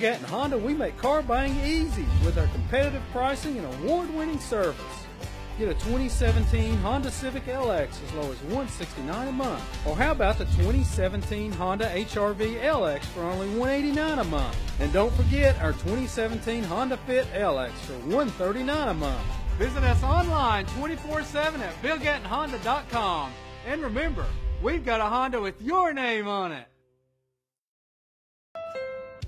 Gatton Honda, we make car buying easy with our competitive pricing and award-winning service. Get a 2017 Honda Civic LX as low as $169 a month. Or how about the 2017 Honda HR-V LX for only $189 a month? And don't forget our 2017 Honda Fit LX for $139 a month. Visit us online 24/7 at BillGattonHonda.com. And remember, we've got a Honda with your name on it.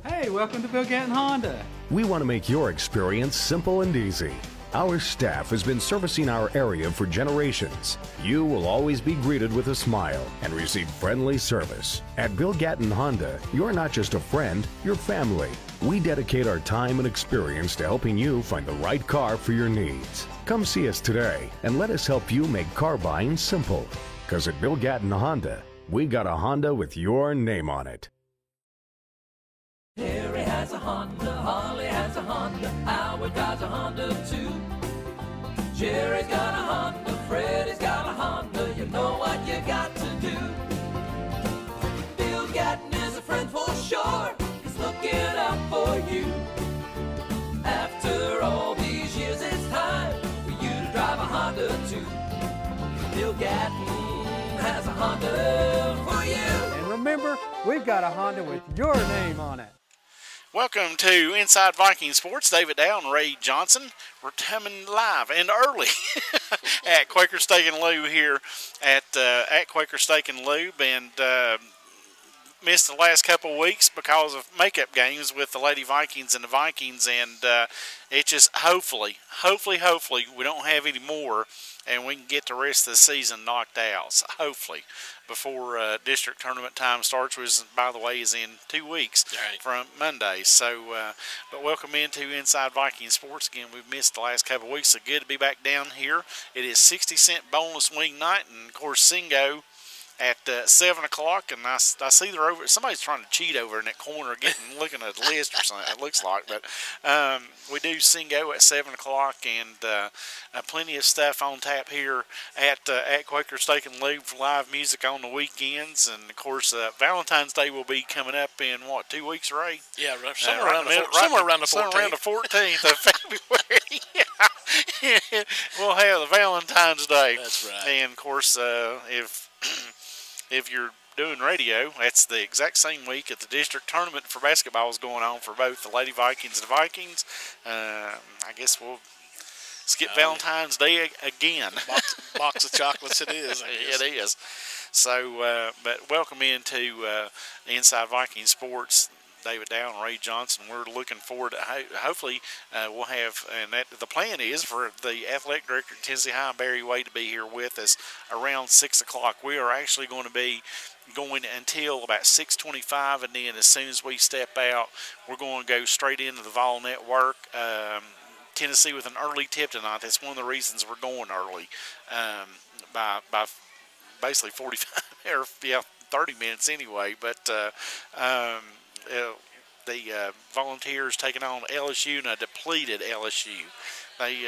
Hey, welcome to Bill Gatton Honda. We want to make your experience simple and easy. Our staff has been servicing our area for generations. You will always be greeted with a smile and receive friendly service. At Bill Gatton Honda, you're not just a friend, you're family. We dedicate our time and experience to helping you find the right car for your needs. Come see us today and let us help you make car buying simple. Because at Bill Gatton Honda, we got a Honda with your name on it. Harry has a Honda, Holly has a Honda, Howard drives a Honda too. Jerry's got a Honda, Freddie's got a Honda, you know what you got to do. Bill Gatton is a friend for sure, he's looking out for you. After all these years, it's time for you to drive a Honda too. Bill Gatton has a Honda for you. And remember, we've got a Honda with your name on it. Welcome to Inside Viking Sports. David Dow and Ray Johnson. We're coming live and early at Quaker Steak and Lube here at Quaker Steak and Lube, and missed the last couple of weeks because of makeup games with the Lady Vikings and the Vikings, and it just hopefully we don't have any more and we can get the rest of the season knocked out. So hopefully before district tournament time starts, which, by the way, is in 2 weeks from Monday. So, but welcome into Inside Viking Sports. Again, we've missed the last couple of weeks, so good to be back down here. It is 60-cent boneless wing night, and of course, Singo at 7 o'clock, and I see they're over. Somebody's trying to cheat over in that corner, looking at a list or something. It looks like, but we do Singo at 7 o'clock, and plenty of stuff on tap here at Quaker Steak and Lube for live music on the weekends, and of course Valentine's Day will be coming up in what, 2 weeks, Ray? Yeah, somewhere around the 14th of February. Yeah. We'll have the Valentine's Day. That's right. And of course, if you're doing radio, that's the exact same week that the district tournament for basketball is going on for both the Lady Vikings and the Vikings. I guess we'll skip Valentine's Day again. Box of chocolates it is. It is. So, but welcome into Inside Viking Sports. David Dow and Ray Johnson. We're looking forward to, hopefully we'll have, and that the plan is for the athletic director at Tennessee High, Barry Wade, to be here with us around 6 o'clock. We are actually going to be going until about 6:25, and then as soon as we step out, we're going to go straight into the Vol Network. Tennessee with an early tip tonight. That's one of the reasons we're going early, by basically 45 or 30 minutes anyway. But the Volunteers taking on LSU, and a depleted LSU. They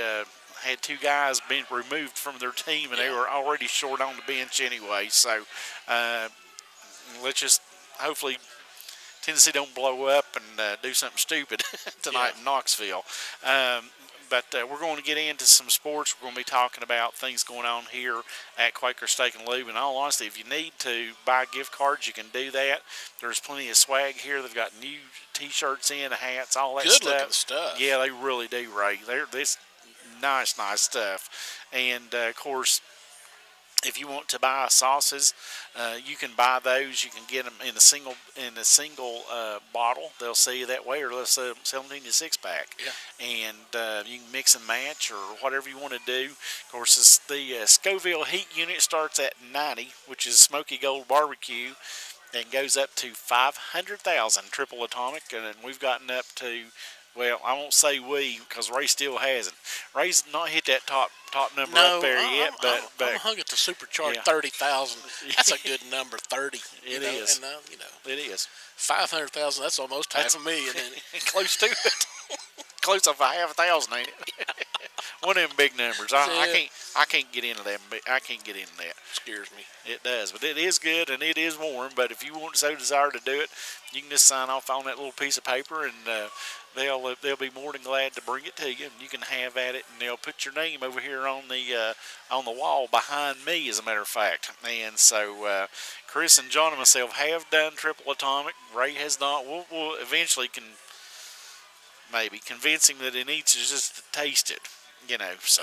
had two guys being removed from their team, and they were already short on the bench anyway. So let's just hopefully Tennessee don't blow up and do something stupid tonight in Knoxville. But we're going to get into some sports. We're going to be talking about things going on here at Quaker Steak and Lube. In all honesty, if you need to buy gift cards, you can do that. There's plenty of swag here. They've got new T-shirts in, hats, all that stuff. Good looking stuff. Yeah, they really do, Ray. They're this nice stuff. And, of course, if you want to buy sauces, you can buy those. You can get them in a single bottle. They'll sell you that way, or they'll sell them in a 6-pack. Yeah. And you can mix and match or whatever you want to do. Of course, the Scoville heat unit starts at 90, which is Smoky Gold Barbecue, and goes up to 500,000 triple atomic. And we've gotten up to, well, I won't say we, because Ray still hasn't. Ray's not hit that top number up there yet, but I'm hung at the supercharged 30,000. That's a good number, 30. It is. And, it is. 500,000. That's almost half a million. Close to it. Close to 500,000, ain't it? One of them big numbers. I I can't get into that. I can't get into that. Scares me. It does, but it is good and it is warm. But if you want so desire to do it, you can just sign off on that little piece of paper, and they'll be more than glad to bring it to you. And you can have at it, and they'll put your name over here on the wall behind me, as a matter of fact. And so Chris and John and myself have done triple atomic. Ray has not. We'll eventually maybe convince him that he needs to just taste it. You know, so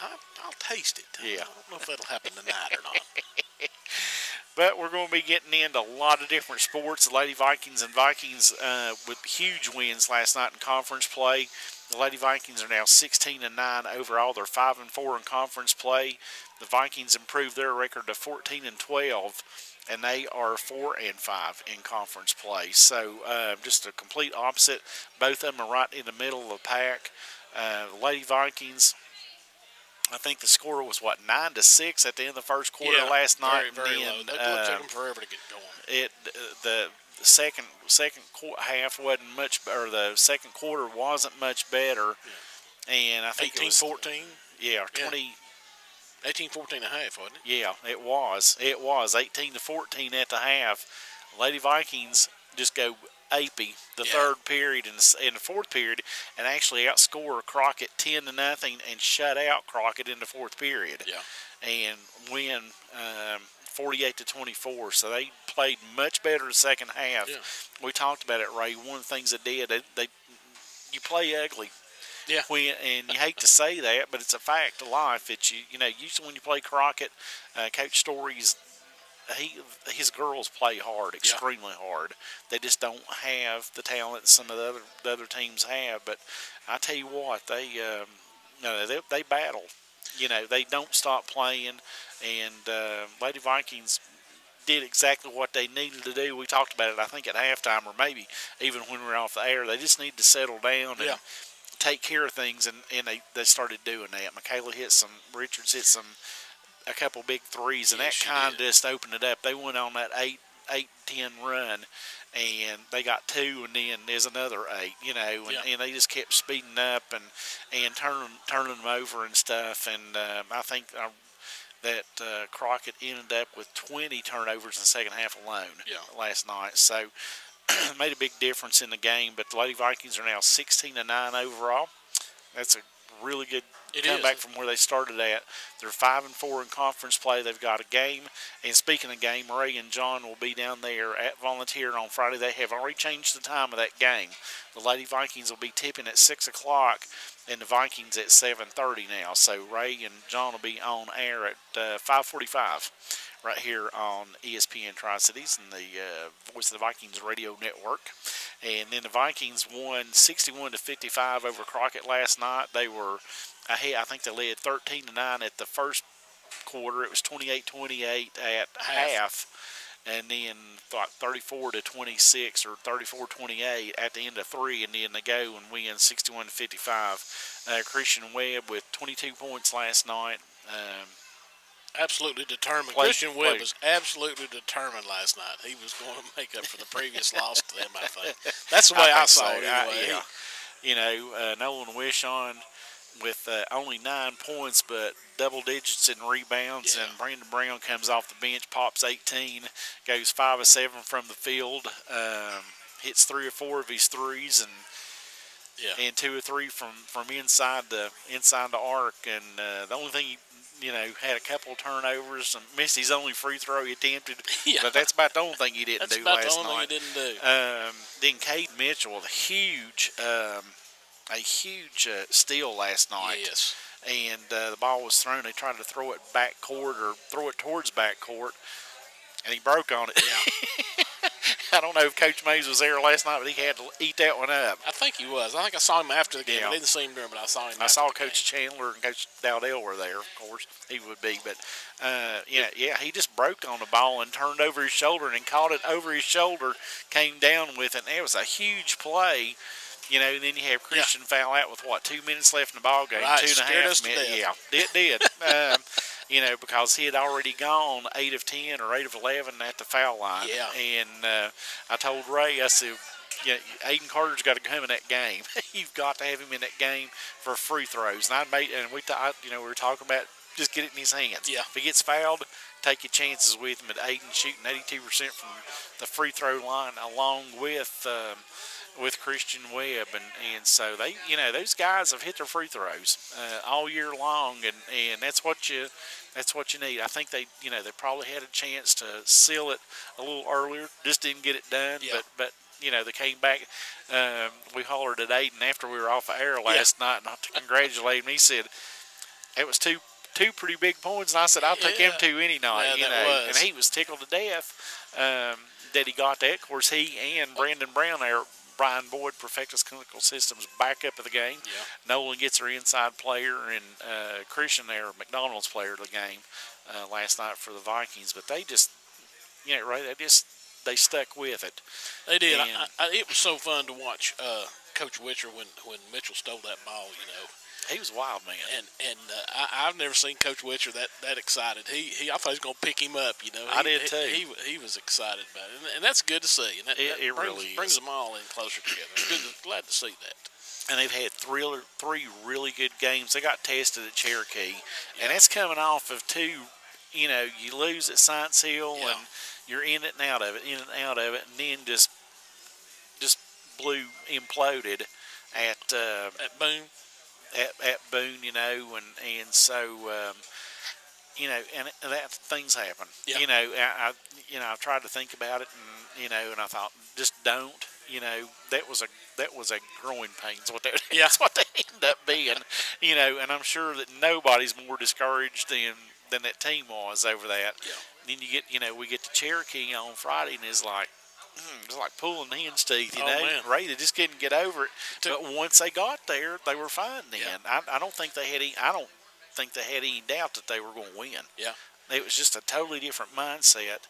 I'll taste it. Yeah. I don't know if that'll happen tonight or not. But we're going to be getting into a lot of different sports. The Lady Vikings with huge wins last night in conference play. The Lady Vikings are now 16-9 overall. They're 5-4 in conference play. The Vikings improved their record to 14-12, and they are 4-5 in conference play. So just a complete opposite. Both of them are right in the middle of the pack. The Lady Vikings, I think the score was 9-6 at the end of the first quarter last night. Very low. It took them forever to get going. The second half wasn't much, or the second quarter wasn't much better. Yeah. And I think 18-14. Yeah, 20. 18-14 and a half, wasn't it? Yeah, it was. It was 18-14 at the half. Lady Vikings just go apey the third period and in the fourth period, and actually outscore Crockett 10-0 and shut out Crockett in the fourth period. Yeah, and win 48-24. So they played much better the second half. Yeah. We talked about it, Ray. One of the things they did, you play ugly. Yeah, and you hate to say that, but it's a fact of life. That usually when you play Crockett, Coach Story's. His girls play hard, extremely hard. They just don't have the talent some of the other teams have. But I tell you what, they battle. They don't stop playing. And Lady Vikings did exactly what they needed to do. We talked about it, I think, at halftime, or maybe even when we were off the air. They just need to settle down and take care of things, and they started doing that. Michaela hit some, Richards hit some. A couple big threes, and that kind of just opened it up. They went on that 8-10 run, and they got two, and then there's another 8, and they just kept speeding up and turning them over and stuff. And I think that Crockett ended up with 20 turnovers in the second half alone last night. So made a big difference in the game. But the Lady Vikings are now 16-9 overall. That's a really good comeback from where they started at. They're 5-4 in conference play. They've got a game. And speaking of game, Ray and John will be down there at Volunteer on Friday. They have already changed the time of that game. The Lady Vikings will be tipping at 6 o'clock, and the Vikings at 7:30 now. So Ray and John will be on air at 5:45 right here on ESPN Tri-Cities and the Voice of the Vikings radio network. And then the Vikings won 61-55 over Crockett last night. They were ahead. I think they led 13-9 at the first quarter. It was 28-28 at half, and then 34-26 or 34-28 at the end of 3, and then they go and win 61-55. Christian Webb with 22 points last night. Absolutely determined. Christian Webb was absolutely determined last night. He was going to make up for the previous loss to them, I think. That's the way I saw it anyway. Nolan Wishon with only 9 points, but double digits in rebounds, and Brandon Brown comes off the bench, pops 18, goes 5 of 7 from the field, hits 3 or 4 of his threes, and 2 or 3 from inside the arc, and the only thing had a couple of turnovers and missed his only free throw he attempted. But that's about the only thing he didn't do last night. Then Cade Mitchell with a huge steal last night. Yes. And the ball was thrown. They tried to throw it backcourt or throw it towards backcourt, and he broke on it. Yeah. I don't know if Coach Mays was there last night, but he had to eat that one up. I think he was. I think I saw him after the game. I didn't see him during, but I saw him I saw Coach Chandler and Coach Dowdell were there, of course. He would be. But, he just broke on the ball and turned over his shoulder and caught it over his shoulder, came down with it. And it was a huge play. And then you have Christian foul out with, 2 minutes left in the ball game, right, 2.5 minutes. Yeah, it did. Because he had already gone 8 of 10 or 8 of 11 at the foul line. Yeah. And I told Ray, I said, Aiden Carter's got to come in that game. You've got to have him in that game for free throws. And we were talking about just get it in his hands. Yeah. If he gets fouled, take your chances with him. At Aiden shooting 82% from the free throw line, along with Christian Webb, and so they, those guys have hit their free throws all year long, and that's what you need. I think they probably had a chance to seal it a little earlier, just didn't get it done. Yeah. But they came back. We hollered at Aiden after we were off the air last night, not to congratulate him. He said it was two pretty big points, and I said I'll take him two any night. Yeah, and he was tickled to death that he got that. Of course, he and Brandon Brown there. Brian Boyd, Perfectus Clinical Systems, back up of the game. Yeah. Nolan gets her inside player, and Christian there, McDonald's player of the game last night for the Vikings. But they just, they stuck with it. They did. It was so fun to watch Coach Witcher when Mitchell stole that ball. He was a wild man, and I've never seen Coach Witcher that excited. I thought he was going to pick him up. I did too. He was excited about it, and that's good to see. And it really brings them all in closer together. Glad to see that. And they've had three really good games. They got tested at Cherokee, and that's coming off of two. You lose at Science Hill, and you're in it and out of it, and then just imploded at Boone. At Boone, and so and that things happen. Yeah. I tried to think about it, and and I thought, just don't. That was a growing pain. That's what they end up being. And I'm sure that nobody's more discouraged than that team was over that. Yeah. Then you get, we get to Cherokee on Friday, and it's like pulling hen's teeth, Man. Ray, they just couldn't get over it. But once they got there, they were fine then. Yeah. I don't think they had any doubt that they were going to win. Yeah. It was just a totally different mindset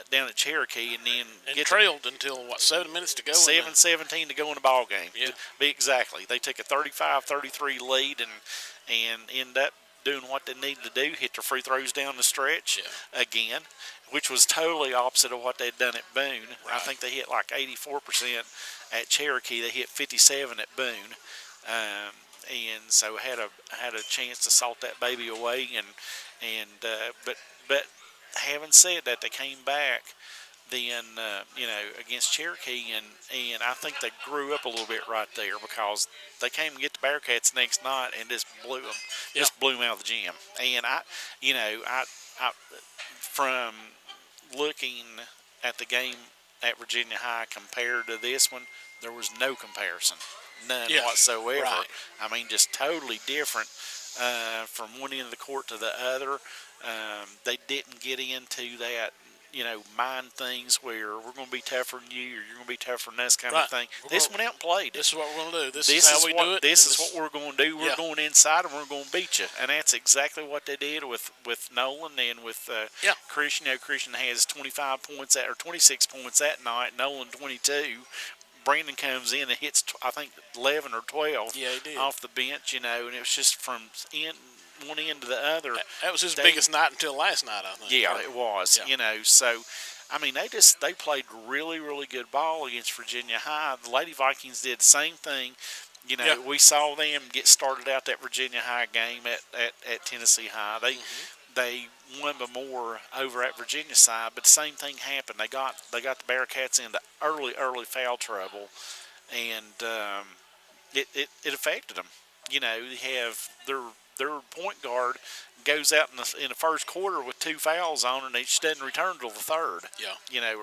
down at Cherokee, and trailed until 7 minutes to go. 7:17 to go in the ball game. Yeah. To be exactly. They took a 35-33 lead and end up doing what they needed to do, hit their free throws down the stretch again, which was totally opposite of what they'd done at Boone. Right. I think they hit like 84% at Cherokee. They hit 57 at Boone, and so had a chance to salt that baby away. But having said that, they came back then against Cherokee, and I think they grew up a little bit right there, because they came and get the Bearcats next night and just blew them out of the gym. And I from looking at the game at Virginia High compared to this one, there was no comparison, none whatsoever. Right. I mean, just totally different from one end of the court to the other. They didn't get into that, mind things where we're going to be tougher than you, or you're going to be tougher than us kind of thing. This went out and played. This is what we're going to do. This is how we do it. This is what we're going to do. We're going inside and we're going to beat you. And that's exactly what they did with Nolan and with Christian. Christian has 25 points or 26 points that night. Nolan 22. Brandon comes in and hits, I think, 11 or 12 off the bench, and it was just from one end to the other. That was his biggest night until last night, I think. Yeah, it was. Yeah. So, I mean, they played really, really good ball against Virginia High. The Lady Vikings did the same thing. We saw them get started out that Virginia High game at Tennessee High. They won by more over at Virginia side, but the same thing happened. They got the Bearcats into early foul trouble, and it affected them. They have their point guard goes out in the first quarter with 2 fouls on her, and she doesn't return till the third. Yeah.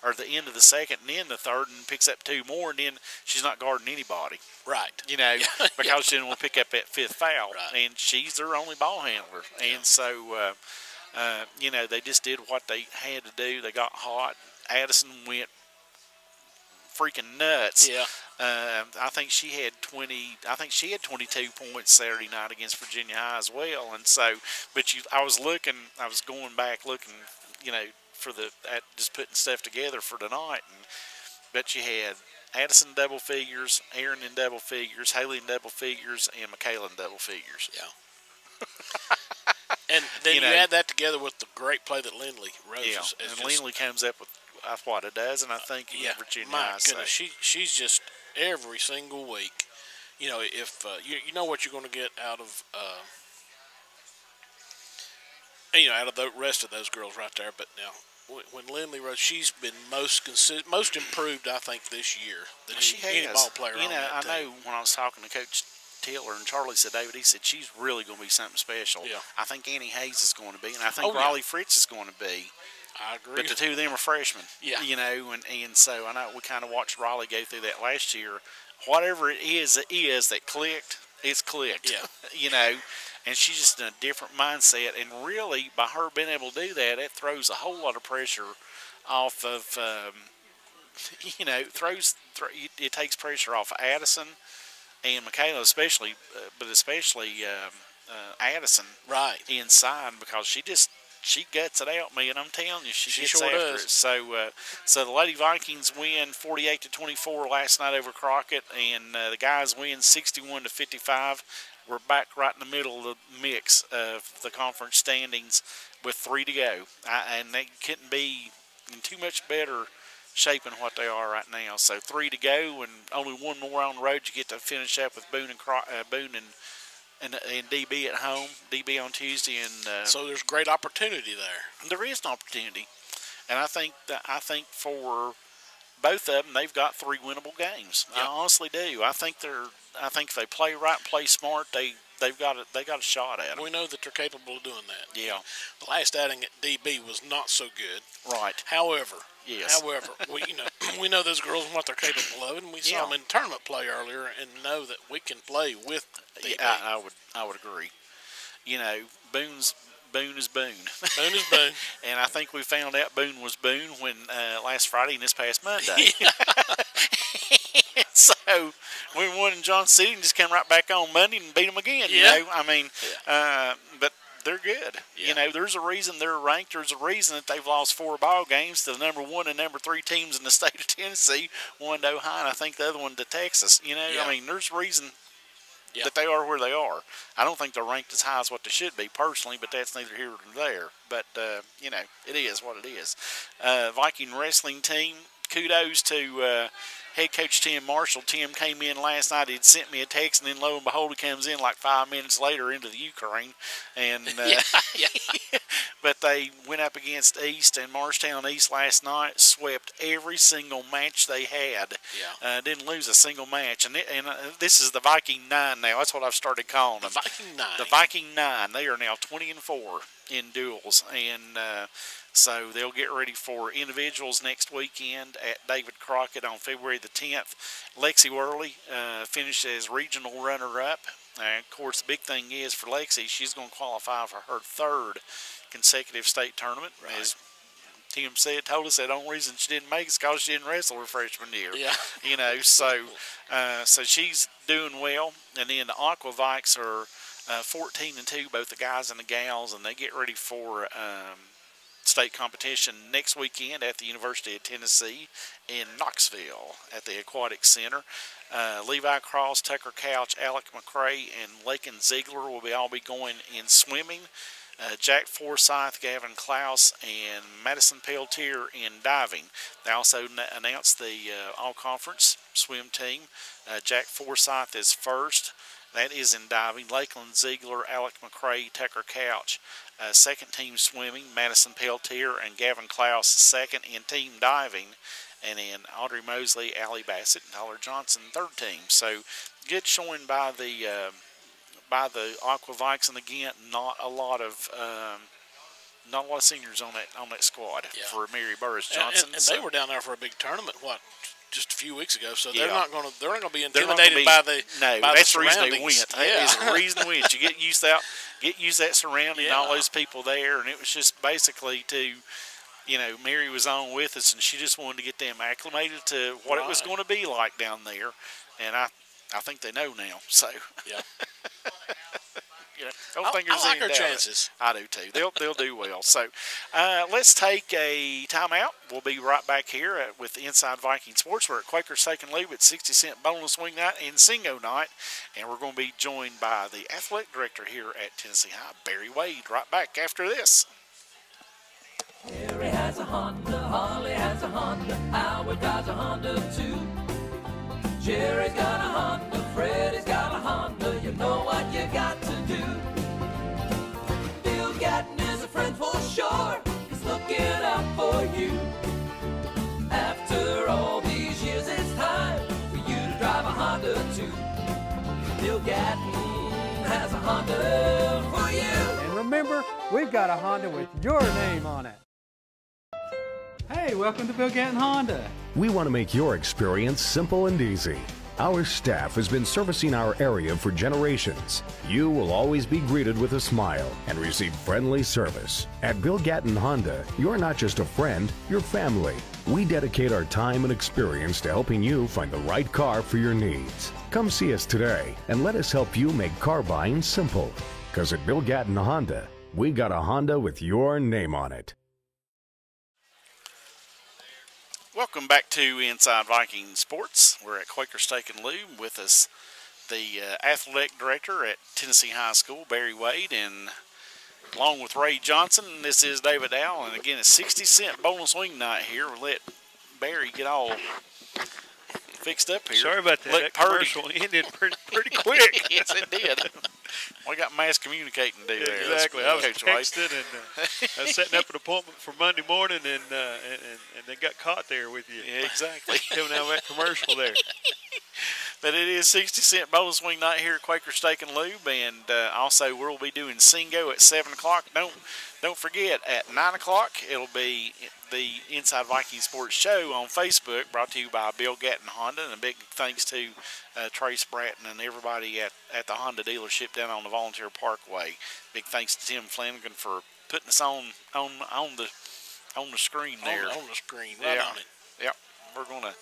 Or the end of the second and then the third, and picks up 2 more, and then she's not guarding anybody. Right. Because she didn't want to pick up that 5th foul. Right. And she's their only ball handler. Yeah. And so, they just did what they had to do. They got hot. Addison went freaking nuts. Yeah. I think she had 22 points Saturday night against Virginia High as well. And so, I was going back looking, just putting stuff together for tonight, but you had Addison double figures, Aaron in double figures, Haley in double figures, and Michaela in double figures. Yeah. And then you add that together with the great play that Lindley Rose is and Lindley comes up with what, a dozen, I think, in Virginia. My goodness, she's just every single week. If you know what you're going to get out of you know, out of the rest of those girls right there. But now, when Lindley Rose, she's been most improved, I think, this year than any ball player on that team. I know when I was talking to Coach Taylor and Charlie said, David, he said she's really going to be something special. Yeah. I think Annie Hayes is going to be, and I think Raleigh Fritz is going to be. I agree. But the two of them are freshmen. Yeah. You know, and so I know we kind of watched Raleigh go through that last year. Whatever it is that clicked, it's clicked. Yeah. You know, and she's just in a different mindset. And really, by her being able to do that, it throws a whole lot of pressure off of, you know, it takes pressure off of Addison and Michaela, especially, but especially Addison, right, inside, because she guts it out, man. I'm telling you, she gets sure after does. it. So the Lady Vikings win 48-24 last night over Crockett, and the guys win 61-55. We're back right in the middle of the mix of the conference standings with 3 to go, and they couldn't be in too much better shape than what they are right now. So 3 to go, and only one more on the road. You get to finish up with Boone and DB at home, DB on Tuesday, and so there's great opportunity there. There is an opportunity, and I think for both of them, they've got 3 winnable games. Yep. I honestly do. I think if they play right, and play smart, they've got a shot at them. We know that they're capable of doing that. Yeah. The last outing at DB was not so good. Right. However, yes. we know those girls and what they're capable of, and we saw them in tournament play earlier, and know that we can play with DB. Yeah, I would agree. You know, Boone is Boone. Boone is Boone. And I think we found out Boone was Boone when last Friday and this past Monday. So we won in Johnson City and just came right back on Monday and beat them again. Yeah. You know, I mean, but they're good. Yeah. You know, there's a reason they're ranked. There's a reason that they've lost 4 ball games to the number 1 and number 3 teams in the state of Tennessee. One to Ohio, and I think the other one to Texas. You know, I mean, there's a reason that they are where they are. I don't think they're ranked as high as what they should be personally, but that's neither here nor there. But, you know, it is what it is. Viking wrestling team, kudos to head coach Tim Marshall. Tim came in last night. He'd sent me a text, and then lo and behold, he comes in like 5 minutes later into the Ukraine. And but they went up against East and Marshtown East last night, swept every single match they had. Yeah. Didn't lose a single match. And this is the Viking 9 now. That's what I've started calling them. The Viking 9. The Viking 9. They are now 20-4 in duels. And so they'll get ready for individuals next weekend at David Crockett on February the 10th. Lexi Worley finished as regional runner-up. Of course, the big thing is for Lexi, she's going to qualify for her 3rd consecutive state tournament. Right. As Tim told us that the only reason she didn't make it is because she didn't wrestle her freshman year. Yeah. You know, so she's doing well. And then the Aqua Vikes are 14-2, both the guys and the gals, and they get ready for state competition next weekend at the University of Tennessee in Knoxville at the Aquatic Center. Levi Cross, Tucker Couch, Alec McCrae, and Lakin Ziegler will all be going in swimming. Jack Forsyth, Gavin Klaus, and Madison Peltier in diving. They also announced the all-conference swim team. Jack Forsyth is first. That is in diving. Lakeland Ziegler, Alec McCrae, Tucker Couch. Second team swimming, Madison Peltier and Gavin Klaus, second in team diving. And then Audrey Mosley, Allie Bassett, and Tyler Johnson, third team. So good showing by the Aqua Vikes, and again, not a lot of seniors on that squad for Mary Burris Johnson. And they were down there for a big tournament. Just a few weeks ago, so they're not going to be intimidated by the that's the the reason they surroundings. went. That is the reason they went. You get used to that surrounding and all those people there, and it was just basically to, you know, Mary was on with us, and she just wanted to get them acclimated to what it was going to be like down there, and I think they know now. So yeah. You know, don't think there's I like any our doubt. chances. I do too. They'll do well. So let's take a timeout. We'll be right back here with Inside Viking Sports. We're at Quaker Steak and Lube at 60-cent boneless wing night and Singo night, and we're going to be joined by the athletic director here at Tennessee High, Barry Wade. Right back after this. Harry has a Honda, Holly has a Honda, Howard drives a Honda too. Jerry's got a Honda, Freddie's got a Honda, you know what you got to do. Bill Gatton is a friend Gatton has a Honda for you. And remember, we've got a Honda with your name on it. Hey, welcome to Bill Gatton Honda. We want to make your experience simple and easy. Our staff has been servicing our area for generations. You will always be greeted with a smile and receive friendly service. At Bill Gatton Honda, you're not just a friend, you're family. We dedicate our time and experience to helping you find the right car for your needs. Come see us today and let us help you make car buying simple. Because at Bill Gatton Honda, we got a Honda with your name on it. Welcome back to Inside Viking Sports. We're at Quaker Steak and Lube. With us, the athletic director at Tennessee High School, Barry Wade, and along with Ray Johnson, this is David Dow. And again, it's 60-cent bonus wing night here. We'll let Barry get all fixed up here. Sorry about that. That commercial ended pretty quick. Yes, it did. We got mass communicating to do there. Exactly. I was texting and I was setting up an appointment for Monday morning and then got caught there with you. Yeah, exactly. Coming out of that commercial there. But it is 60-cent bonus wing night here at Quaker Steak and Lube, and also we'll be doing Singo at 7 o'clock. Don't forget, at 9 o'clock, it'll be the Inside Viking Sports Show on Facebook, brought to you by Bill Gatton Honda, and a big thanks to Trace Bratton and everybody at the Honda dealership down on the Volunteer Parkway. Big thanks to Tim Flanagan for putting us on the screen there. On the screen, right on it. Yep, we're going to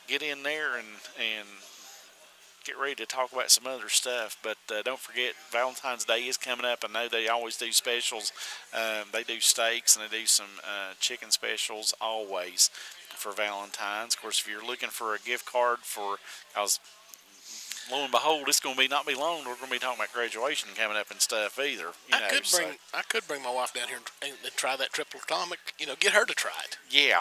get in there and get ready to talk about some other stuff. But don't forget, Valentine's Day is coming up. I know they always do specials. They do steaks and they do some chicken specials always for Valentine's. Of course, if you're looking for a gift card because lo and behold, it's going to not be long. We're going to be talking about graduation coming up and stuff either. I could bring my wife down here and try that triple atomic. Get her to try it. Yeah.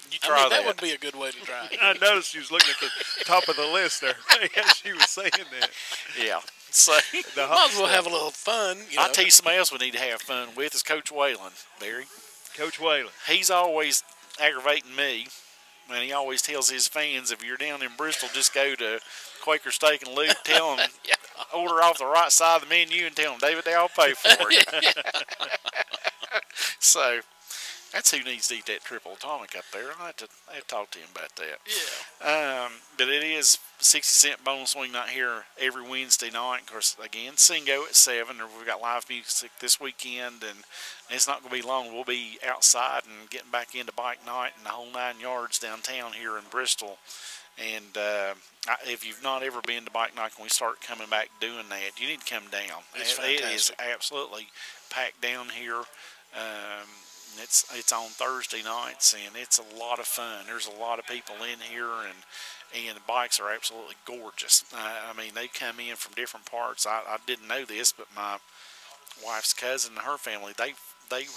You try that would be a good way to try it. I noticed she was looking at the top of the list there as she was saying that. Yeah. So might as well have a little fun. I'll tell you somebody else we need to have fun with is Coach Whalen, Barry. Coach Whalen. He's always aggravating me, and he always tells his fans, if you're down in Bristol, just go to Quaker Steak and Lube, tell them, order off the right side of the menu and tell them, David, they'll pay for it. So that's who needs to eat that triple atomic up there. I have to talk to him about that. Yeah. But it is 60-cent bonus wing night here every Wednesday night. Of course, again, Singo at 7. We've got live music this weekend, and it's not going to be long. We'll be outside and getting back into bike night and the whole 9 yards downtown here in Bristol. And if you've not ever been to bike night, when we start coming back doing that, you need to come down. It's fantastic. It is absolutely packed down here. It's on Thursday nights, and it's a lot of fun. There's a lot of people in here, and the bikes are absolutely gorgeous. I mean, they come in from different parts. I didn't know this, but my wife's cousin and her family, they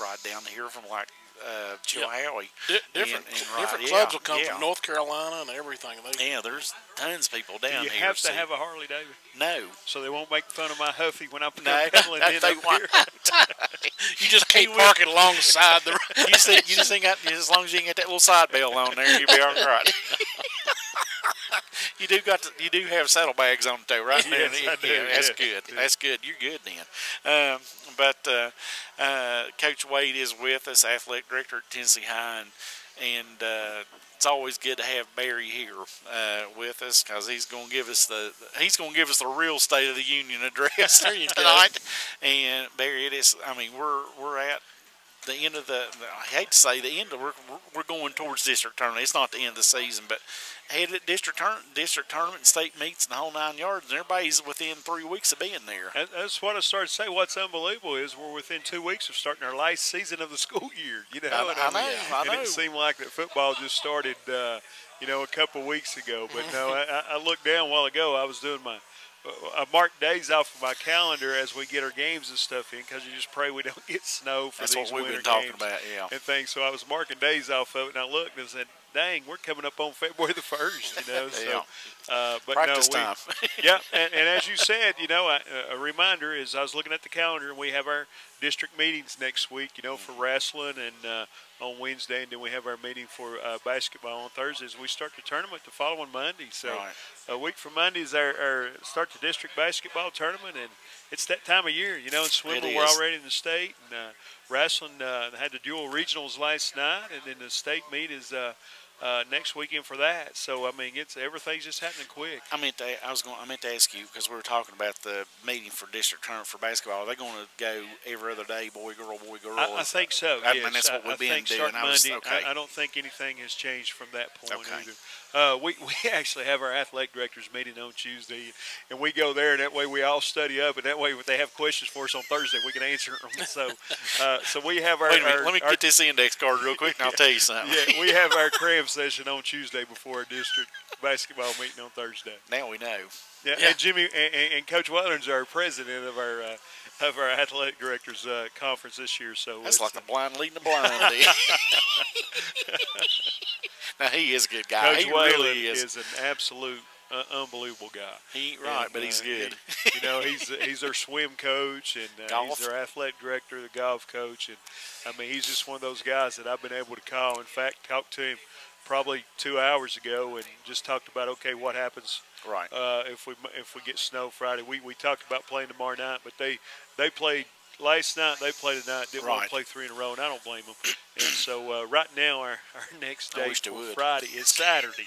ride down here from like Chilhowie. Different clubs will come from North Carolina and everything. There's tons of people down here. Do you have to have a Harley, David? No. So they won't make fun of my Huffy when I'm they pedaling in up won't. here? You just keep parking alongside the road. You just ain't got, as long as you can get that little side bell on there, you'll be all right. You do have saddlebags on though, right? Yes, I do. That's good. That's good. You're good then. But Coach Wade is with us, athletic director at Tennessee High, and it's always good to have Barry here with us because he's going to give us the real State of the Union address tonight. And Barry, it is. I mean, we're at the end of I hate to say the end of we're going towards district tournament. It's not the end of the season, but headed at district tournament and state meets and the whole 9 yards, and everybody's within 3 weeks of being there. That's what I started to say. What's unbelievable is we're within 2 weeks of starting our last season of the school year. I know. And it seemed like that football just started, a couple weeks ago. But no, I looked down a while ago. I was doing I mark days off of my calendar as we get our games and stuff in because you just pray we don't get snow for That's these what we've winter been talking games about, yeah. and things. So I was marking days off of it, and I looked and said, dang, we're coming up on February the 1st, So, but practice time. Yeah, and as you said, a reminder is I was looking at the calendar, and we have our district meetings next week, for wrestling and on Wednesday, and then we have our meeting for basketball on Thursdays. We start the tournament the following Monday. So a week from Monday is our start the district basketball tournament, and it's that time of year. In swimming we're already in the state, and wrestling had the dual regionals last night, and then the state meet is next weekend for that. So I mean, everything's just happening quick. I meant to ask you, because we were talking about the meeting for district tournament for basketball. Are they going to go every other day, boy, girl, boy, girl? I think so. I yes. mean, that's what we've been doing. Monday, I don't think anything has changed from that point either. We actually have our athletic directors meeting on Tuesday, and we go there, and that way we all study up, and that way if they have questions for us on Thursday, we can answer them. So we have our. Wait a minute, let me get this index card real quick, and I'll tell you something. Yeah, we have our cram session on Tuesday before our district basketball meeting on Thursday. Now we know. Yeah. And Jimmy and Coach Weatherden's our president of our athletic directors conference this year. So that's like the blind leading the blind. Now he is a good guy. Coach he Whalen really is an absolute unbelievable guy. But he's good. He's our swim coach, and he's our athletic director, the golf coach, and I mean he's just one of those guys that I've been able to call. In fact, talked to him probably 2 hours ago, and just talked about what happens if we get snow Friday. We talked about playing tomorrow night, but they played last night. They played tonight. Didn't want to play 3 in a row, and I don't blame them. And so right now our next day for Friday is Saturday.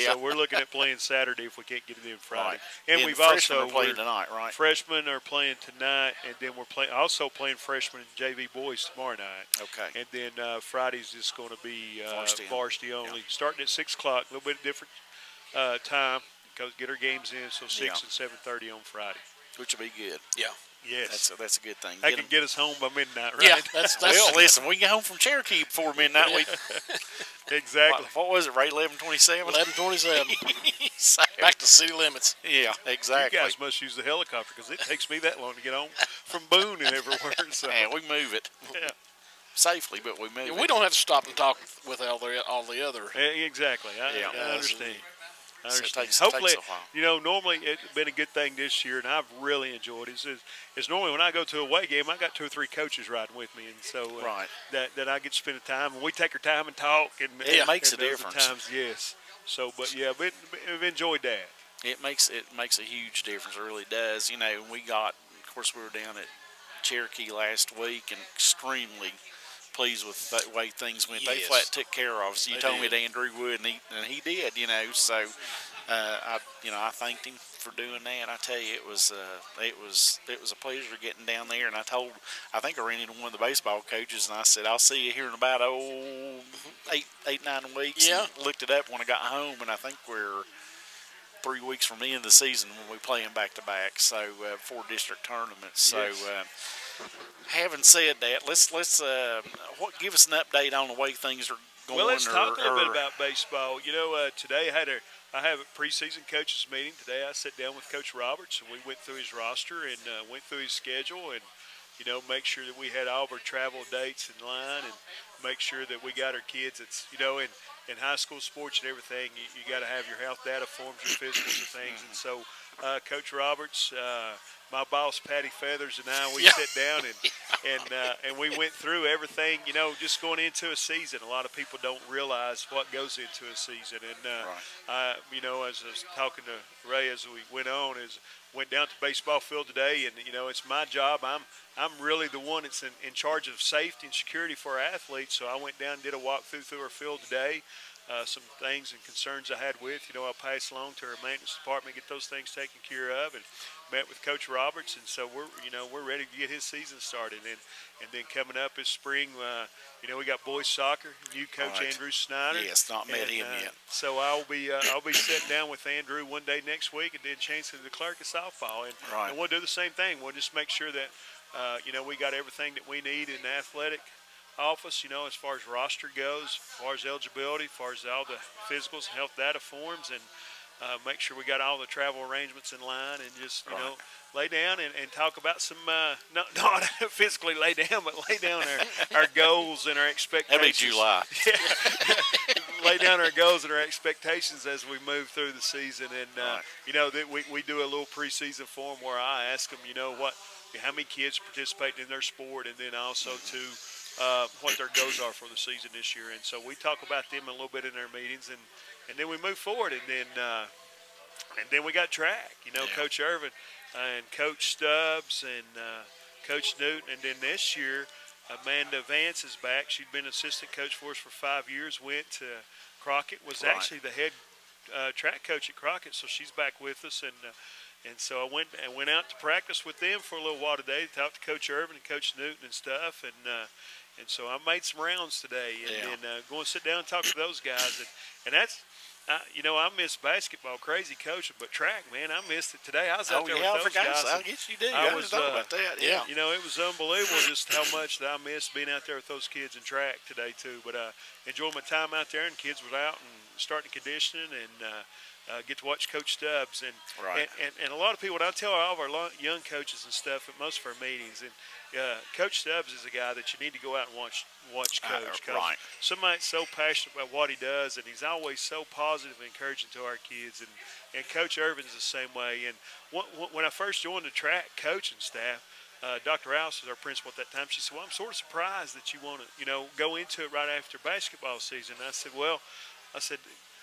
So we're looking at playing Saturday if we can't get it in Friday. And we've also playing tonight, right? Freshmen are playing tonight, and then we're also playing freshmen and JV boys tomorrow night. Okay. And then Friday's just going to be varsity only, starting at 6 o'clock. A little bit different time because get our games in, so 6 and 7:30 on Friday, which will be good. Yeah. Yes, that's a good thing. They can get us home by midnight, right? Yeah, that's well, listen, we can get home from Cherokee before midnight. Exactly. What was it, right? 11:27. 11:27. Back to city limits. Yeah, exactly. You guys must use the helicopter because it takes me that long to get home from Boone and everywhere. So. Yeah, we move it. Yeah. Safely, but we move it. We don't have to stop and talk with all the other. Exactly. I understand. Hopefully, normally it's been a good thing this year, and I've really enjoyed it. It's normally when I go to a away game, I got 2 or 3 coaches riding with me, and so that I get to spend the time, and we take our time and talk, and it makes a difference. Times, yes. So, but we've enjoyed that. It makes a huge difference. It really does. Of course, we were down at Cherokee last week, and extremely pleased with the way things went. They flat took care of us. You told me that Andrew would, and he did. So I thanked him for doing that. I tell you, it was a pleasure getting down there. And I think I ran into one of the baseball coaches, and I said, I'll see you here in about 9 weeks. Yeah. And looked it up when I got home, and I think we're 3 weeks from the end of the season when we play them back to back. So 4 district tournaments. So. Having said that, let's give us an update on the way things are going. Well, let's talk a little bit about baseball. Today I have a preseason coaches meeting. Today I sat down with Coach Roberts, and we went through his roster and went through his schedule, and make sure that we had all of our travel dates in line, and make sure that we got our kids. It's in high school sports and everything, you got to have your health data forms, your physicals and things, and so Coach Roberts. My boss Patty Feathers and I, we sat down and we went through everything. Just going into a season, a lot of people don't realize what goes into a season. And as I was talking to Ray as we went down to the baseball field today, and it's my job. I'm really the one that's in charge of safety and security for our athletes. So I went down and did a walkthrough through our field today. Some things and concerns I had with, I'll pass along to our maintenance department, get those things taken care of, and met with Coach Roberts, and so we're ready to get his season started, and then coming up is spring, we got boys soccer, new coach Andrew Snyder. Yes, not met him yet. So I'll be sitting down with Andrew one day next week, and then Chancellor the clerk of softball, and we'll do the same thing. We'll just make sure that we got everything that we need in the athletic office, as far as roster goes, as far as eligibility, as far as all the physicals, health data forms, and make sure we got all the travel arrangements in line, and just lay down and talk about some not physically lay down, but lay down our goals and our expectations. That'd be July. Lay down our goals and our expectations as we move through the season, and that we do a little preseason form where I ask them, how many kids participate in their sport, and then also what their goals are for the season this year. And so we talk about them a little bit in our meetings, and then we move forward. And then we got track. You know, Coach Irvin and Coach Stubbs and Coach Newton. And then this year, Amanda Vance is back. She'd been assistant coach for us for 5 years, went to Crockett, was actually the head track coach at Crockett, so she's back with us. And so I went out to practice with them for a little while today, talked to Coach Irvin and Coach Newton and stuff. And so I made some rounds today and go and sit down and talk to those guys. And that's, you know, I miss basketball, crazy coaching, but track, man, I missed it today. I was out there with those guys. I guess you did. I was talking about that. Yeah. You know, it was unbelievable just how much that I missed being out there with those kids in track today too. But enjoyed my time out there, and kids were out and starting conditioning, and get to watch Coach Stubbs. And a lot of people, when I tell all of our young coaches and stuff at most of our meetings, and Coach Stubbs is a guy that you need to go out and watch coach. Somebody's so passionate about what he does, and he's always so positive and encouraging to our kids. And Coach Irvin's the same way. And when I first joined the track coaching staff, Dr. Rouse was our principal at that time. She said, well, I'm sort of surprised that you want to, you know, go into it right after basketball season. And I said, well,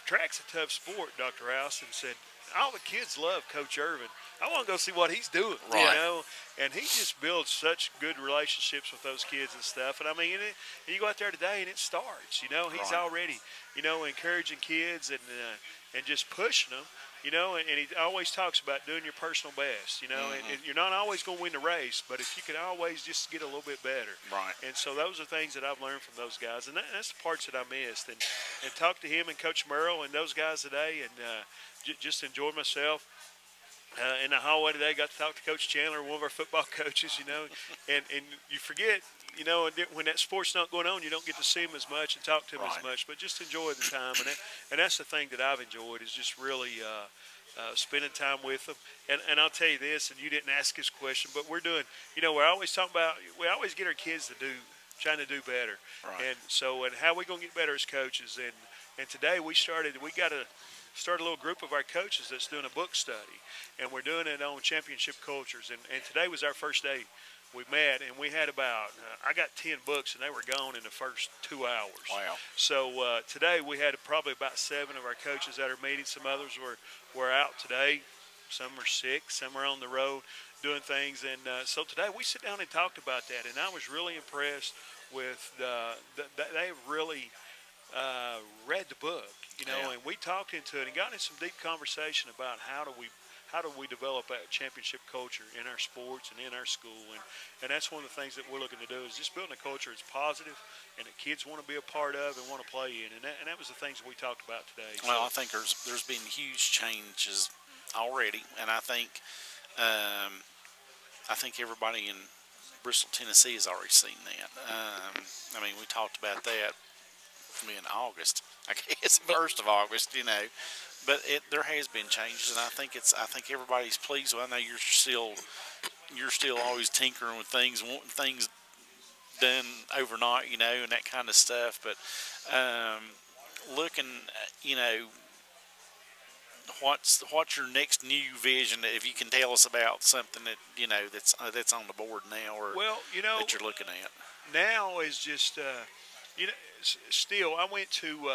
track's a tough sport, Dr. Rouse, and said, all the kids love Coach Irvin. I want to go see what he's doing, you know. And he just builds such good relationships with those kids and stuff. And I mean, you go out there today and it starts, you know. He's already, you know, encouraging kids and just pushing them, you know. And he always talks about doing your personal best, you know. And you're not always going to win the race, but if you can always just get a little bit better. And so those are things that I've learned from those guys. And that's the parts that I missed. And talk to him and Coach Merrill and those guys today, and just enjoyed myself. In the hallway today, got to talk to Coach Chandler, one of our football coaches, you know, and you forget, you know, when that sport's not going on, you don't get to see him as much and talk to him as much, but just enjoy the time. And that's the thing that I've enjoyed, is just really spending time with them. And I'll tell you this, and you didn't ask this question, but we're doing, you know, we're always talking about, we always get our kids trying to do better. And so, and how we going to get better as coaches. And today we got to start a little group of our coaches that's doing a book study, and we're doing it on championship cultures. And today was our first day we met, and we had about, I got 10 books, and they were gone in the first 2 hours. Wow. So today we had probably about 7 of our coaches at our meeting. Some others were out today. Some are sick. Some are on the road doing things. And so today we sit down and talked about that, and I was really impressed with they really read the book, you know, and we talked into it and got into some deep conversation about how do we develop that championship culture in our sports and in our school, and that's one of the things that we're looking to do, is just building a culture that's positive and that kids want to be a part of and want to play in, and that was the things that we talked about today. Well, I think there's been huge changes already, and I think everybody in Bristol, Tennessee has already seen that. I mean, we talked about that in August, I guess, 1st of August, you know, but there has been changes, and I think everybody's pleased. Well, I know you're still always tinkering with things, wanting things done overnight, you know, and that kind of stuff. But looking, you know, what's your next new vision? If you can tell us about something that, you know, that's on the board now, or you know, that you're looking at now, is just you know, still, I went to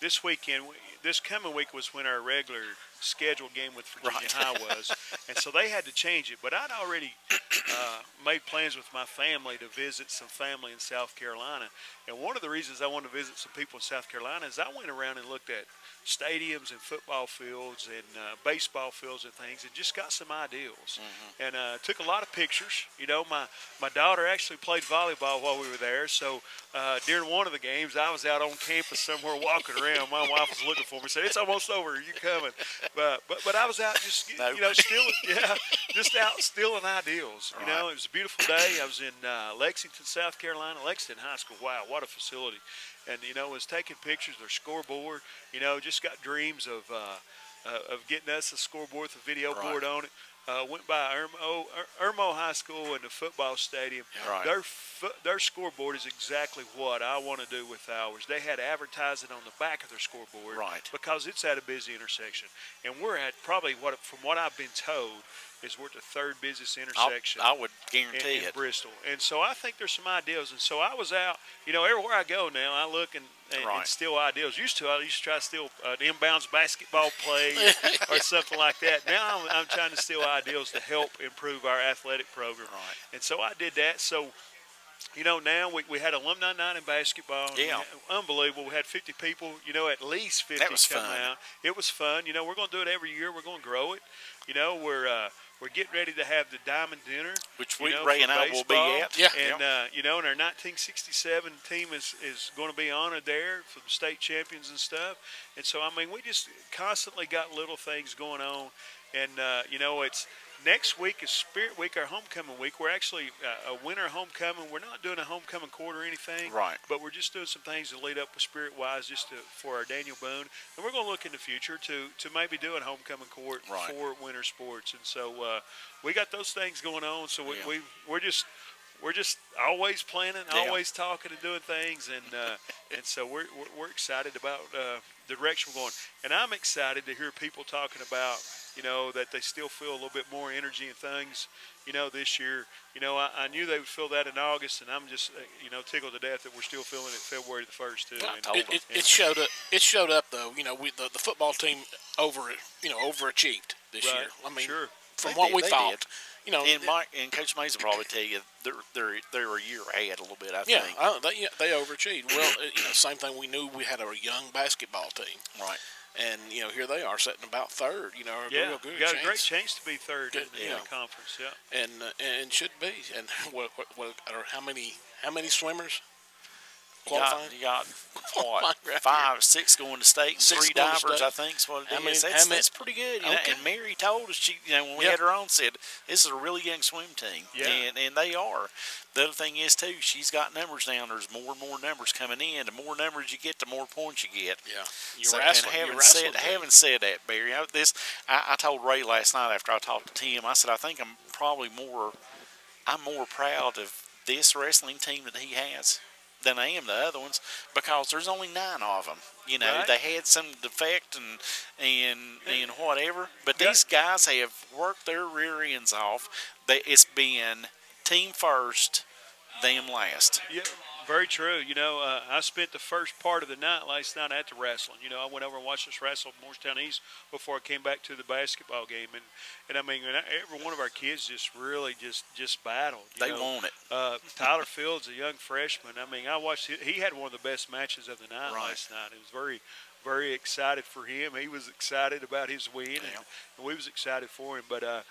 this weekend. This coming week was when our regular scheduled game with Virginia High was, and so they had to change it. But I'd already made plans with my family to visit some family in South Carolina. And one of the reasons I wanted to visit some people in South Carolina is I went around and looked at stadiums and football fields and baseball fields and things, and just got some ideals. And took a lot of pictures. You know, my daughter actually played volleyball while we were there, so during one of the games I was out on campus somewhere walking around. My wife was looking for me, said, "It's almost over, are you coming?" But I was out just you know, just out stealing ideals. You know, it was a beautiful day. I was in Lexington, South Carolina. Lexington High School, wow, what a facility. And, you know, was taking pictures of their scoreboard. You know, just got dreams of getting us a scoreboard with a video board on it. Went by Irmo High School and the football stadium. Their scoreboard is exactly what I want to do with ours. They had advertising on the back of their scoreboard because it's at a busy intersection. And we're at probably, from what I've been told, is we're at the third busiest intersection. I would guarantee in it. Bristol. And so I think there's some ideals. And so I was out, everywhere I go now, I look and steal ideals. I used to try to steal an inbounds basketball play or something like that. Now I'm trying to steal ideals to help improve our athletic program. Right. And so I did that. So, now we had alumni night in basketball. Yeah. Unbelievable. We had 50 people, at least 50 That was come fun. out. It was fun. We're going to do it every year. We're going to grow it. We're getting ready to have the Diamond Dinner, which Ray and I will be at. Yeah. And, and our 1967 team is going to be honored there for the state champions and stuff. And so, we just constantly got little things going on. And, it's next week is Spirit Week, our homecoming week. We're actually a winter homecoming. We're not doing a homecoming court or anything. Right. But we're just doing some things to lead up with Spirit-wise for our Daniel Boone. And we're going to look in the future to maybe doing homecoming court for winter sports. And so we got those things going on. So we're just always planning, always talking and doing things. And so we're excited about the direction we're going. And I'm excited to hear people talking about, that they still feel a little bit more energy and things, this year. I knew they would feel that in August, and I'm just, tickled to death that we're still feeling it February the 1st, too. It showed up. It showed up, though. The football team overachieved this year. Sure. From what we thought. And Coach Mays will probably tell you they're a year ahead a little bit, I think. They overachieved. Well, same thing. We knew we had a young basketball team. Right. And, here they are sitting about third, we got a great chance to be third in the conference, And should be. And how many swimmers? You got what, 5, 6 going to state, and 3 divers, I think is what it is. That's pretty good. And Mary told us, when we had her on, said, this is a really young swim team. Yeah. And they are. The other thing is, too, she's got numbers down. There's more and more numbers coming in. The more numbers you get, the more points you get. Yeah. Having said that, Barry, I told Ray last night after I talked to Tim, I said, I think I'm more proud of this wrestling team that he has than I am the other ones, because there's only 9 of them. Right. They had some defect and whatever, but these guys have worked their rear ends off. It's been team first, them last. Yeah, very true. I spent the first part of the night last night at the wrestling. I went over and watched us wrestle at Morristown East before I came back to the basketball game. And every one of our kids just really just battled. They want it. Tyler Fields, a young freshman. I watched. He had one of the best matches of the night last night. It was very, very excited for him. He was excited about his win, and we was excited for him. But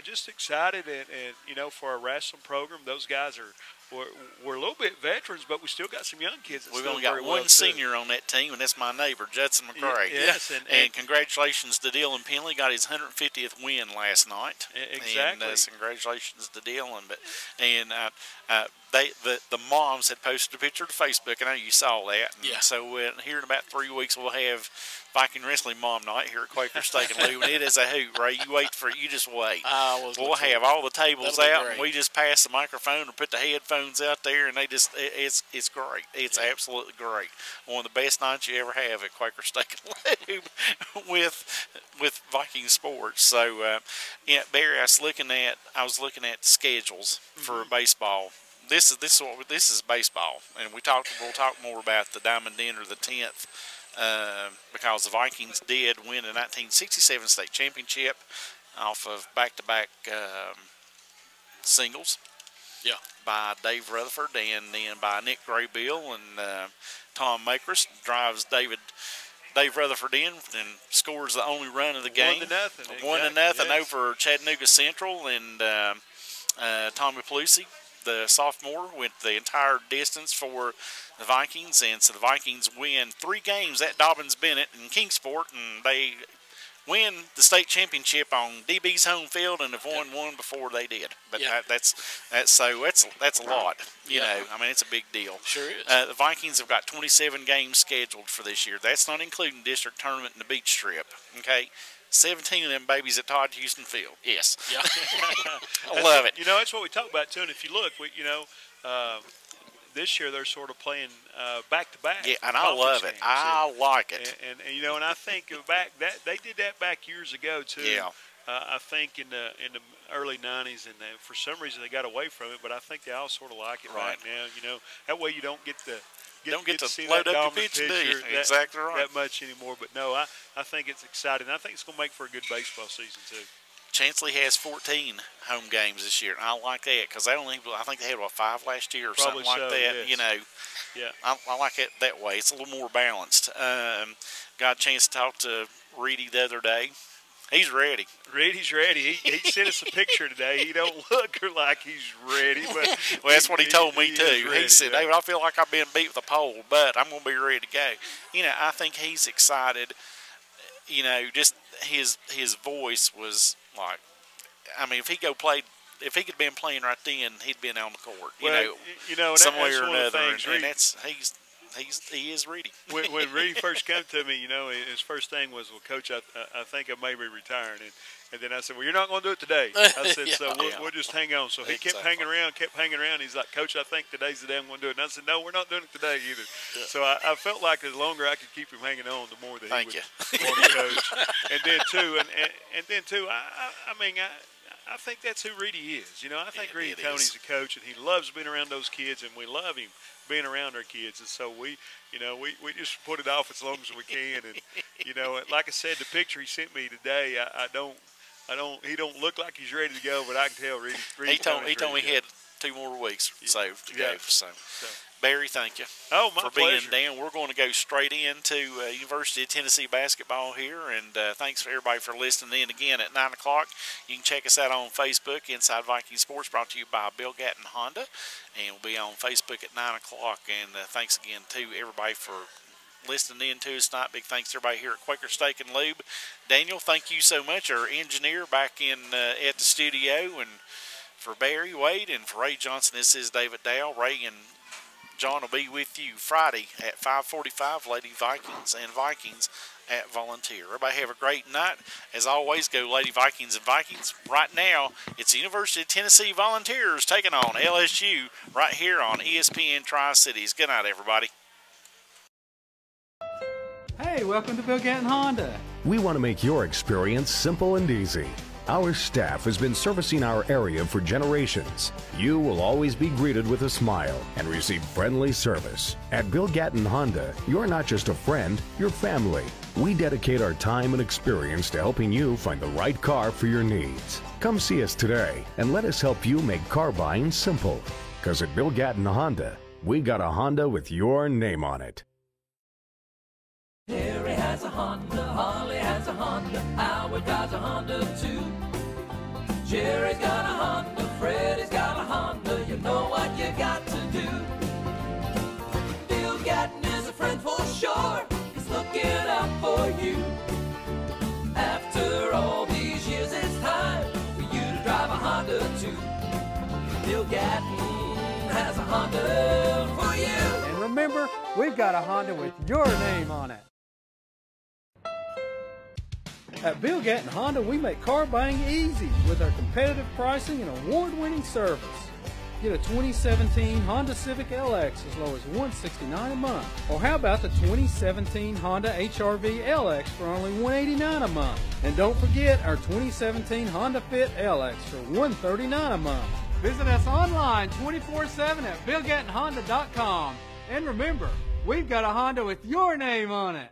just excited, and for our wrestling program, those guys we're a little bit veterans, but we still got some young kids. We've only got one senior on that team, and that's my neighbor, Judson McCray. Yes, and congratulations to Dylan Penley. Got his 150th win last night. Exactly. And congratulations to Dylan. The moms had posted a picture to Facebook. I know you saw that. And so here in about 3 weeks, we'll have Viking Wrestling Mom Night here at Quaker Steak and Lou, and it is a hoot, Ray. You just wait. We'll have all the tables out, and we just pass the microphone or put the headphones out there, and it's great. It's absolutely great. One of the best nights you ever have at Quaker Steak and Lou with Viking sports. So, Barry, I was looking at the schedules for baseball. This is baseball, and we'll talk more about the Diamond Dinner the 10th. Because the Vikings did win the 1967 state championship off of back-to-back singles by Dave Rutherford and then by Nick Graybill, and Tom Makris drives Dave Rutherford in and scores the only run of the game. 1-0 over Chattanooga Central, and Tommy Pelusi, the sophomore, went the entire distance for the Vikings, and so the Vikings win 3 games at Dobbins-Bennett in Kingsport, and they win the state championship on DB's home field, and have won one before they did. But that's a lot. It's a big deal. Sure is. The Vikings have got 27 games scheduled for this year. That's not including district tournament and the beach strip. Okay. 17 of them babies at Todd Houston Field. Yes. Yeah. I love it. That's what we talk about too. And if you look, this year they're sort of playing back to back. Yeah, and I love it. I like it. And I think back they did that back years ago too. Yeah. I think in the early 90s, and for some reason they got away from it, but I think they all sort of like it right now. You know, that way you don't get to see load that up dominant your pitcher pitch. Exactly right. that much anymore. But no, I think it's exciting. I think it's going to make for a good baseball season too. Chansley has 14 home games this year, and I like that because I think they had 5 last year or Probably something like that. Yes. You know, yeah, I like it that way. It's a little more balanced. Got a chance to talk to Reedy the other day. He's ready. Reedy's ready. He sent us a picture today. He don't look like he's ready, but well, that's what he told me too. Ready, he said, "David, I feel like I've been beat with a pole, but I'm going to be ready to go." You know, I think he's excited. You know, just his voice was like, I mean, if he could been playing right then, he'd been on the court. You know, and some way that's or one of the another, things, he is Reedy. When Reedy first came to me, you know, his first thing was, "Well, Coach, I think I may be retiring." And then I said, "Well, you're not going to do it today." I said, "So we'll just hang on." So he kept hanging around. He's like, "Coach, I think today's the day I'm going to do it." And I said, "No, we're not doing it today either." Yeah. So I felt like the longer I could keep him hanging on, the more that he would want to coach. And then too, I think that's who Reedy is. You know, I think Reedy Tony's a coach, and he loves being around those kids, and we love him being around our kids. And so we just put it off as long as we can. And you know, like I said, the picture he sent me today, he don't look like he's ready to go, but I can tell Reedy. He told me he had 2 more weeks saved to go. So. Barry, thank you for being down. We're going to go straight into University of Tennessee basketball here, and thanks for everybody for listening in again at 9 o'clock. You can check us out on Facebook, Inside Viking Sports, brought to you by Bill Gatton Honda, and we'll be on Facebook at 9 o'clock. And thanks again to everybody for listening in to us tonight. Big thanks to everybody here at Quaker Steak and Lube. Daniel, thank you so much, our engineer back in at the studio, and for Barry, Wade, and for Ray Johnson, this is David Dow. Ray and John will be with you Friday at 5:45, Lady Vikings and Vikings at Volunteer. Everybody have a great night. As always, go Lady Vikings and Vikings. Right now, it's the University of Tennessee Volunteers taking on LSU right here on ESPN Tri-Cities. Good night, everybody. Hey, welcome to Bill Gatton Honda. We want to make your experience simple and easy. Our staff has been servicing our area for generations. You will always be greeted with a smile and receive friendly service. At Bill Gatton Honda, you're not just a friend, you're family. We dedicate our time and experience to helping you find the right car for your needs. Come see us today and let us help you make car buying simple. Because at Bill Gatton Honda, we got a Honda with your name on it. Harry has a Honda, Holly has a Honda, Howard got a Honda too. Jerry's got a Honda, Freddie's got a Honda, you know what you got to do. Bill Gatton is a friend for sure, he's looking out for you. After all these years, it's time for you to drive a Honda too. Bill Gatton has a Honda for you. And remember, we've got a Honda with your name on it. At Bill Gatton Honda, we make car buying easy with our competitive pricing and award-winning service. Get a 2017 Honda Civic LX as low as $169 a month. Or how about the 2017 Honda HR-V LX for only $189 a month? And don't forget our 2017 Honda Fit LX for $139 a month. Visit us online 24/7 at BillGattonHonda.com. And remember, we've got a Honda with your name on it.